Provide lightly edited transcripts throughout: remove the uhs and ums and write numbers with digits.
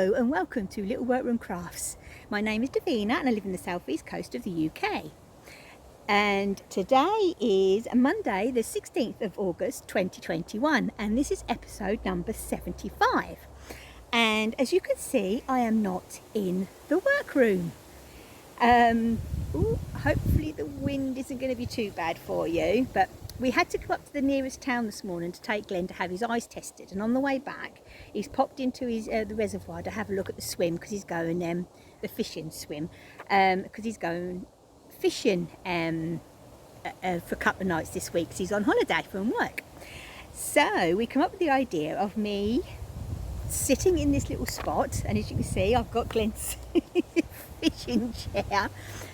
Hello and welcome to Little Workroom Crafts. My name is Davina and I live in the southeast coast of the UK. And today is Monday the 16th of August 2021 and this is episode number 75. And as you can see, I am not in the workroom. Hopefully the wind isn't going to be too bad for you, but we had to go up to the nearest town this morning to take Glenn to have his eyes tested, and on the way back he's popped into his the reservoir to have a look at the swim because he's going the fishing swim because he's going fishing for a couple of nights this week because he's on holiday from work. So we come up with the idea of me sitting in this little spot, and as you can see I've got Glenn's fishing chair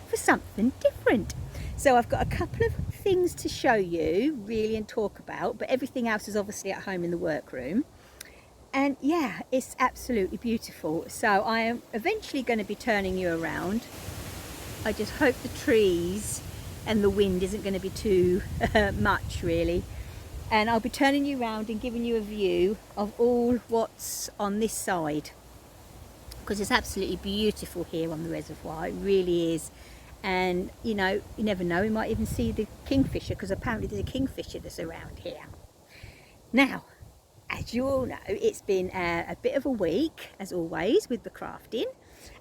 for something different. So I've got a couple of things to show you really and talk about, but everything else is obviously at home in the workroom. And yeah, it's absolutely beautiful. So I am eventually going to be turning you around. I just hope the trees and the wind isn't going to be too much really. And I'll be turning you around and giving you a view of all what's on this side, because it's absolutely beautiful here on the reservoir. It really is. And you know, you never know, we might even see the kingfisher, because apparently there's a kingfisher that's around here. Now, as you all know, it's been a bit of a week as always with the crafting,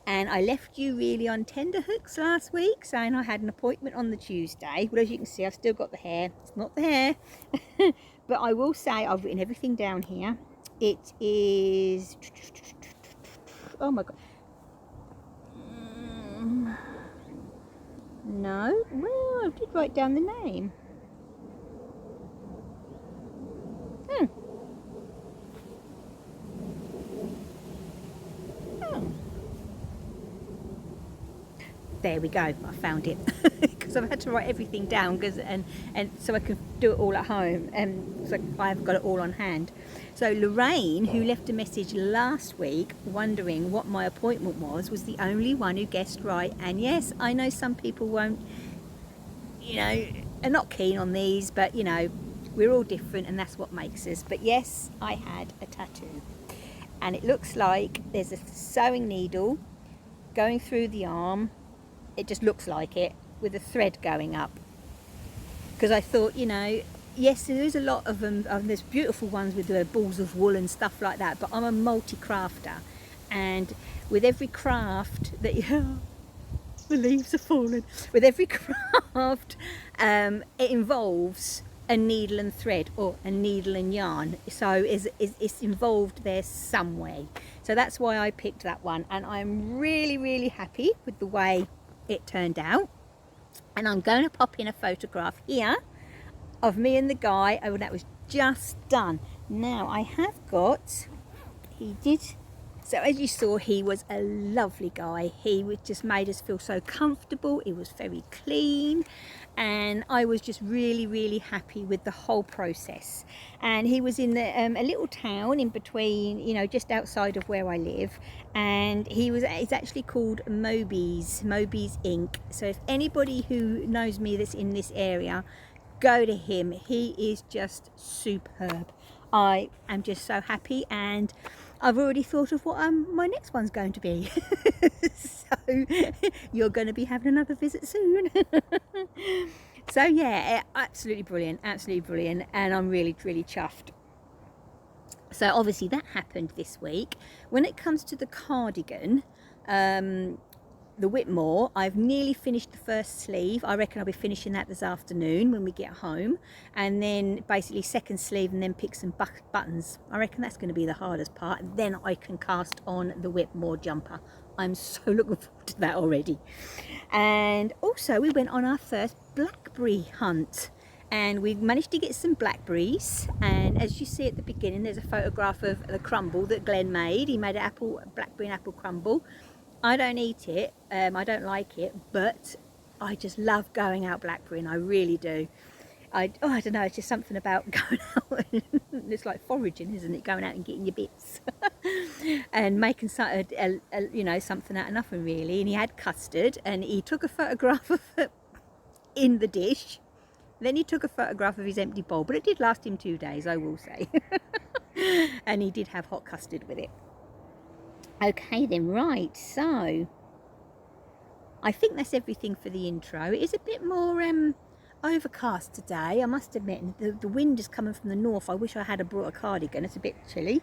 and I left you really on tenterhooks last week saying I had an appointment on the Tuesday. Well, as you can see, I've still got the hair. It's not the hair but I will say I've written everything down here. It is, oh my god, no, well, I did write down the name. Oh. Oh. There we go, I found it. Because I've had to write everything down and so I can do it all at home, and so I've got it all on hand. So Lorraine, who left a message last week wondering what my appointment was the only one who guessed right. And yes, I know some people won't, you know, are not keen on these, but you know, we're all different and that's what makes us. But yes, I had a tattoo, and it looks like there's a sewing needle going through the arm. It just looks like it, with a thread going up, because I thought, you know, yes, there is a lot of them. There's beautiful ones with the balls of wool and stuff like that, but I'm a multi-crafter, and with every craft that the leaves are falling, with every craft it involves a needle and thread, or a needle and yarn, so it's involved there some way. So that's why I picked that one, and I'm really happy with the way it turned out. And I'm going to pop in a photograph here of me and the guy. Oh, that was just done. Now I have got, so as you saw, he was a lovely guy. He just made us feel so comfortable. It was very clean, and I was just really happy with the whole process. And he was in a little town in between, you know, just outside of where I live, and it's actually called Moby's Ink. So if anybody who knows me that's in this area, go to him. He is just superb. I am just so happy, and I've already thought of what my next one's going to be. So you're going to be having another visit soon. So yeah, absolutely brilliant, and I'm really chuffed. So obviously that happened this week. When it comes to the cardigan, the Whitmore, I've nearly finished the first sleeve. I reckon I'll be finishing that this afternoon when we get home, and then basically second sleeve, and then pick some buttons. I reckon that's going to be the hardest part, and then I can cast on the Whitmore jumper. I'm so looking forward to that already. And also we went on our first blackberry hunt, and we managed to get some blackberries, and as you see at the beginning there's a photograph of the crumble that Glenn made. He made a blackberry and apple crumble. I don't eat it, I don't like it, but I just love going out blackberrying, I really do. I don't know, it's just something about going out, it's like foraging, isn't it, going out and getting your bits and making you know, something out of nothing really. And he had custard, and he took a photograph of it in the dish, then he took a photograph of his empty bowl, but it did last him 2 days, I will say. And he did have hot custard with it. Okay then, right, so I think that's everything for the intro. It is a bit more overcast today, I must admit, and the wind is coming from the north. I wish I had brought a cardigan, it's a bit chilly,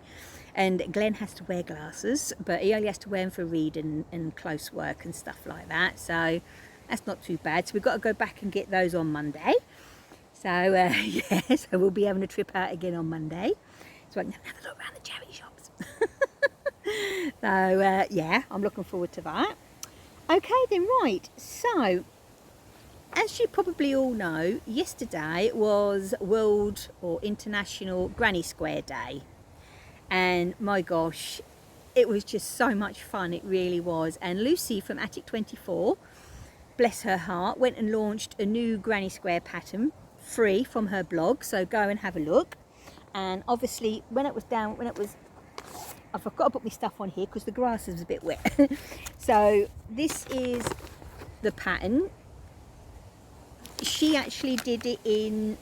and Glenn has to wear glasses, but he only has to wear them for reading and close work and stuff like that, so that's not too bad. So we've got to go back and get those on Monday. So yeah, so we'll be having a trip out again on Monday, so I can have a look around the charity shops. So yeah, I'm looking forward to that. Okay then, right, so as you probably all know, yesterday was World or International Granny Square Day, and my gosh, it was just so much fun, it really was. And Lucy from Attic 24, bless her heart, went and launched a new Granny Square pattern free from her blog, so go and have a look. And obviously I've got to put my stuff on here because the grass is a bit wet. So this is the pattern. She actually did it in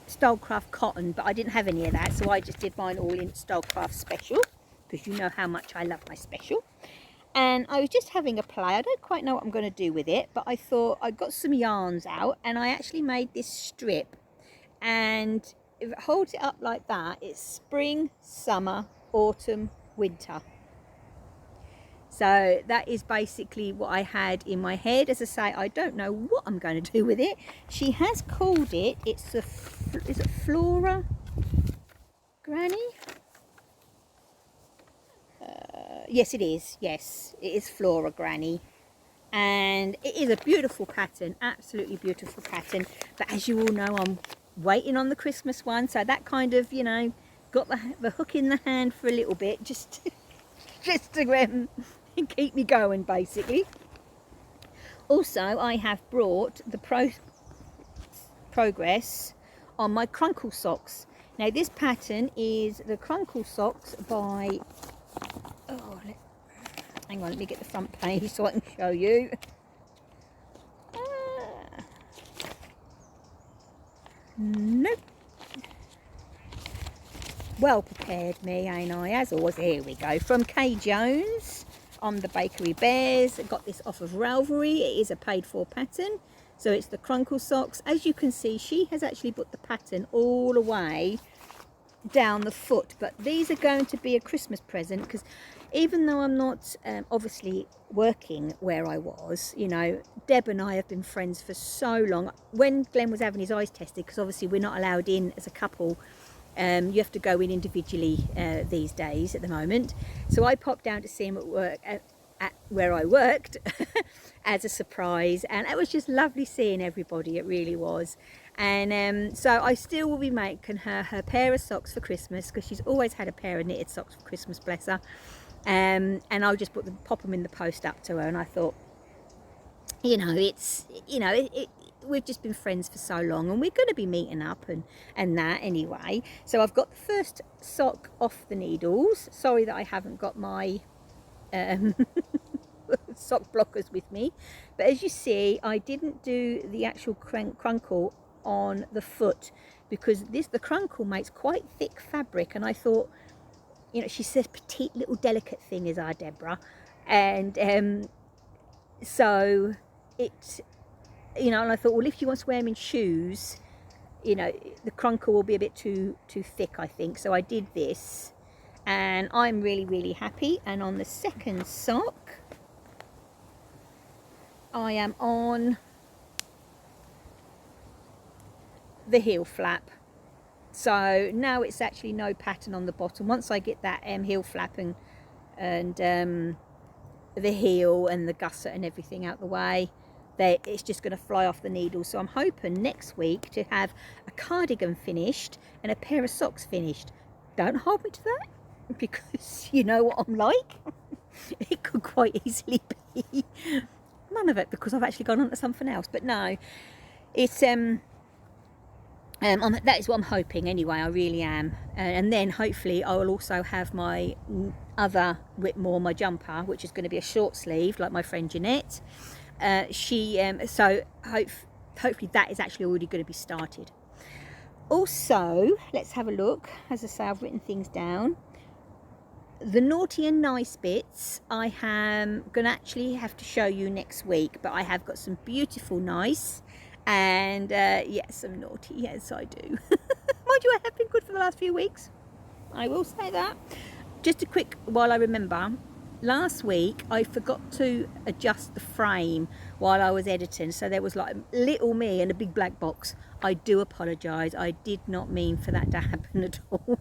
Stylecraft cotton, but I didn't have any of that, so I just did mine all in Stylecraft special, because you know how much I love my special. And I was just having a play. I don't quite know what I'm going to do with it, but I thought I got some yarns out and I actually made this strip, and if it holds it up like that, it's spring, summer, autumn, winter. So that is basically what I had in my head. As I say, I don't know what I'm going to do with it. She has called it, is it Flora Granny? Yes, it is. Yes, it is Flora Granny. And it is a beautiful pattern, absolutely beautiful pattern. But as you all know, I'm waiting on the Christmas one. So that kind of, you know, got the hook in the hand for a little bit, just to keep me going, basically. Also, I have brought the progress on my crunkle socks. Now this pattern is the crunkle socks by, hang on, let me get the front page so I can show you. Nope. Well prepared me, ain't I? As always. Here we go. From Kay Jones on the Bakery Bears. I got this off of Ravelry. It is a paid for pattern. So it's the crunkle socks. As you can see, she has actually put the pattern all the way down the foot. But these are going to be a Christmas present, because even though I'm not obviously working where I was, you know, Deb and I have been friends for so long. When Glenn was having his eyes tested, because obviously we're not allowed in as a couple, you have to go in individually these days at the moment. So I popped down to see him at work, at where I worked, as a surprise, and it was just lovely seeing everybody. It really was. And so I still will be making her pair of socks for Christmas, because she's always had a pair of knitted socks for Christmas, bless her. And I'll just pop them in the post up to her. And I thought, you know, we've just been friends for so long, and we're going to be meeting up and that anyway. So I've got the first sock off the needles. Sorry that I haven't got my sock blockers with me, but as you see, I didn't do the actual crunkle on the foot, because the crunkle makes quite thick fabric, and I thought, you know, she's a petite little delicate thing, is our Deborah, and so it, you know, and I thought, well, if she wants to wear them in shoes, you know, the crunkle will be a bit too thick, I think. So I did this, and I'm really happy. And on the second sock, I am on the heel flap. So now it's actually no pattern on the bottom. Once I get that heel flap and the heel and the gusset and everything out the way, it's just going to fly off the needle. So I'm hoping next week to have a cardigan finished and a pair of socks finished. Don't hold me to that, because you know what I'm like. It could quite easily be none of it, because I've actually gone on to something else. But no, it's that is what I'm hoping anyway. I really am. And then hopefully I will also have my other Whitmore, my jumper, which is going to be a short sleeve like my friend Jeanette. So hopefully that is actually already going to be started. Also, let's have a look. As I say, I've written things down. The naughty and nice bits I am going to actually have to show you next week, but I have got some beautiful nice and yes, some naughty. Yes, I do. Mind you, I have been good for the last few weeks, I will say that. Just a quick, while I remember, last week I forgot to adjust the frame while I was editing, so there was like little me and a big black box. I do apologise, I did not mean for that to happen at all.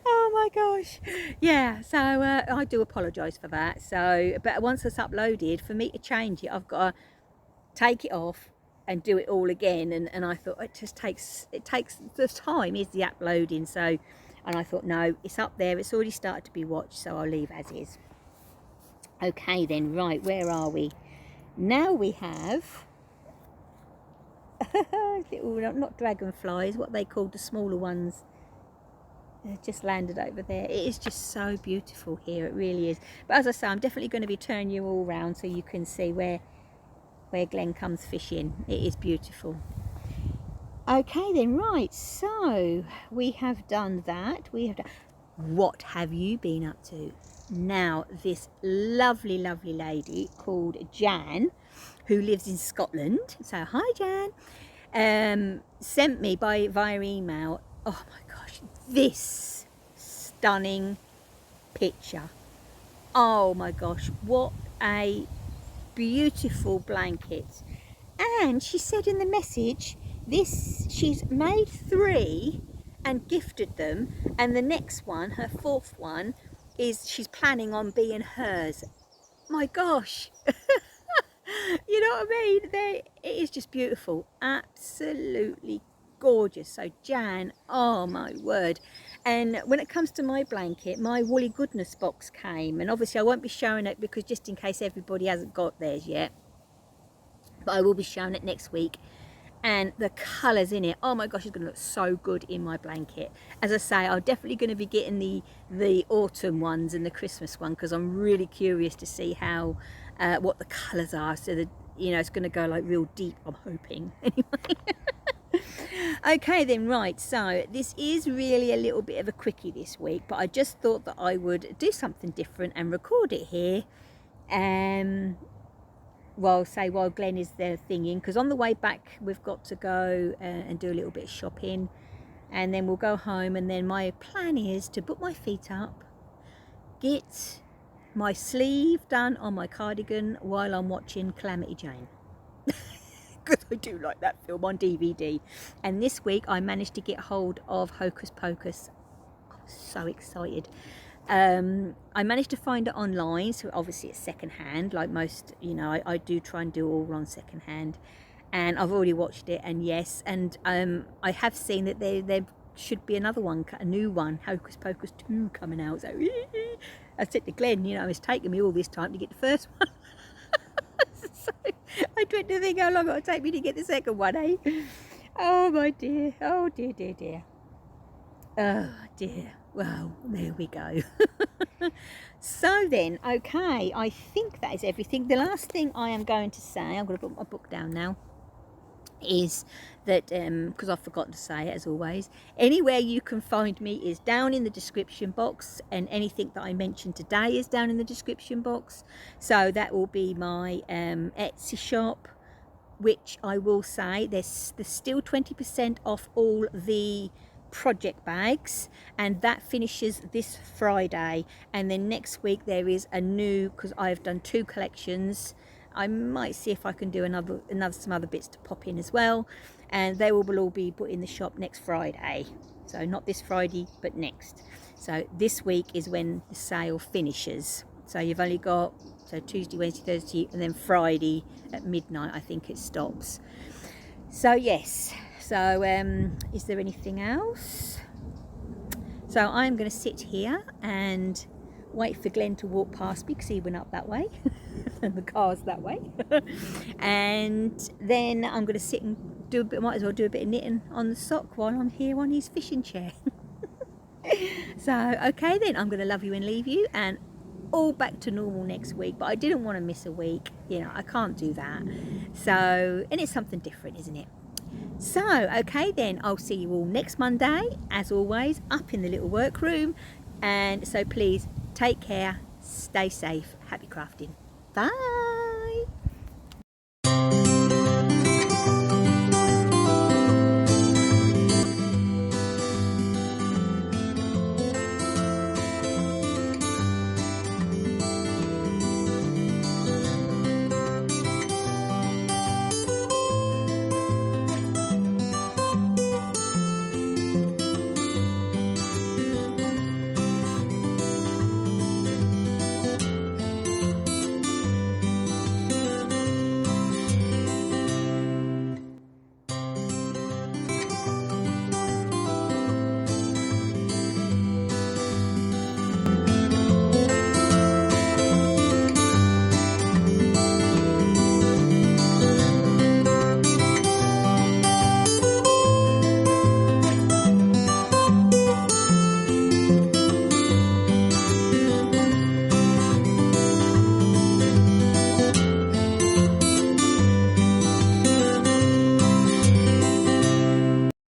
Oh my gosh, yeah, so I do apologise for that. So but once it's uploaded, for me to change it, I've got to take it off and do it all again, and I thought it takes the time is the uploading. So, and I thought, no, it's up there, it's already started to be watched, so I'll leave as is. Okay then, right, where are we now? We have little, not dragonflies, what they called, the smaller ones. Just landed over there. It is just so beautiful here, it really is. But as I say, I'm definitely going to be turning you all around so you can see where Glenn comes fishing. It is beautiful. Okay then, right, so we have done that. What have you been up to? Now, this lovely lady called Jan, who lives in Scotland, so hi Jan, sent me via email, oh my gosh, this stunning picture. Oh my gosh, what a beautiful blanket. And she said in the message, she's made 3 and gifted them, and the next one, her 4th one, is she's planning on being hers. My gosh. You know what I mean? It is just beautiful, absolutely gorgeous. So Jan, oh my word. And when it comes to my blanket, my Woolly Goodness box came, and obviously I won't be showing it because just in case everybody hasn't got theirs yet, but I will be showing it next week. And the colours in it, oh my gosh, it's going to look so good in my blanket. As I say, I'm definitely going to be getting the autumn ones and the Christmas one, because I'm really curious to see how what the colours are, so that, you know, it's going to go like real deep, I'm hoping. Anyway. Okay then, right, so this is really a little bit of a quickie this week, but I just thought that I would do something different and record it here. While Glenn is there thinging, because on the way back we've got to go and do a little bit of shopping, and then we'll go home, and then my plan is to put my feet up, get my sleeve done on my cardigan while I'm watching Calamity Jane, because I do like that film on DVD. And this week I managed to get hold of Hocus Pocus. I'm so excited. I managed to find it online, so obviously it's second hand, like most, you know, I do try and do all on second hand, and I've already watched it, and yes, and I have seen that there should be another one, a new one, Hocus Pocus 2 coming out. So I said to Glenn, you know, it's taken me all this time to get the first one. So I dread to think how long it'll take me to get the second one, eh? Oh my dear, oh dear, dear, dear. Oh dear. Well, there we go. So then, okay, I think that is everything. The last thing I am going to say, I'm going to put my book down now, is that, because I've forgotten to say it as always, anywhere you can find me is down in the description box, and anything that I mentioned today is down in the description box. So that will be my Etsy shop, which I will say there's still 20% off all the project bags, and that finishes this Friday. And then next week there is a new, because I've done 2 collections, I might see if I can do some other bits to pop in as well, and they will all be put in the shop next Friday. So not this Friday, but next. So this week is when the sale finishes. So you've only got, so Tuesday, Wednesday, Thursday, and then Friday at midnight I think it stops. So yes. So is there anything else? So I'm going to sit here and wait for Glenn to walk past me, because he went up that way and the car's that way. And then I'm going to sit and might as well do a bit of knitting on the sock while I'm here on his fishing chair. So okay then, I'm going to love you and leave you, and all back to normal next week. But I didn't want to miss a week, you know, I can't do that. So, and it's something different, isn't it? So, okay then, I'll see you all next Monday, as always, up in the little workroom, And so please take care, stay safe, happy crafting. Bye.